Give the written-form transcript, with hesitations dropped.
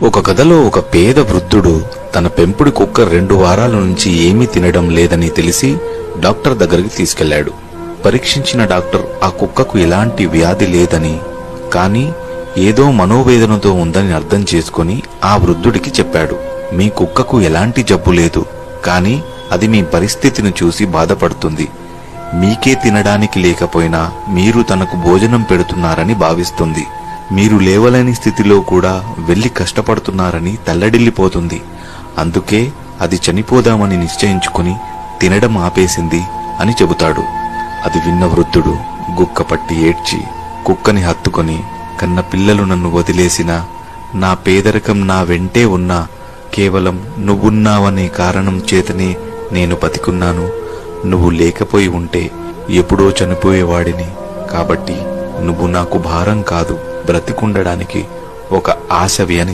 ఒక కథలో ఒక పేద వృద్ధుడు తన పెంపుడు కుక్క 2 వారాల నుంచి ఏమీ తినడం లేదని తెలిసి డాక్టర్ దగ్గరికి తీసుకెళ్లాడు. పరీక్షించిన డాక్టర్ ఆ కుక్కకు ఎలాంటి వ్యాధి లేదని, కానీ ఏదో మనోవేదనతో ఉందని అర్థం చేసుకుని ఆ వృద్ధుడికి చెప్పాడు. మీ కుక్కకు ఎలాంటి జబ్బు లేదు, కానీ అది మీ పరిస్థితిని చూసి బాధపడుతుంది. మీకే తినడానికి లేకపోయినా మీరు తనకు భోజనం పెడుతున్నారని భావిస్తుంది. మీరు లేవలేని స్థితిలో కూడా వెళ్లి కష్టపడుతున్నారని తల్లడిల్లిపోతుంది. అందుకే అది చనిపోదామని నిశ్చయించుకుని తినడం ఆపేసింది అని చెబుతాడు. అది విన్న వృద్ధుడు గుక్కపట్టి ఏడ్చి కుక్కని హత్తుకొని, కన్న పిల్లలు నన్ను వదిలేసినా, నా పేదరికం నా వెంటే ఉన్నా, కేవలం నువ్వున్నావనే కారణం చేతనే నేను బతికున్నాను. నువ్వు లేకపోయి ఉంటే ఎప్పుడో చనిపోయేవాడిని. కాబట్టి నువ్వు నాకు భారం కాదు, బ్రతికుండడానికి ఒక ఆశవి అని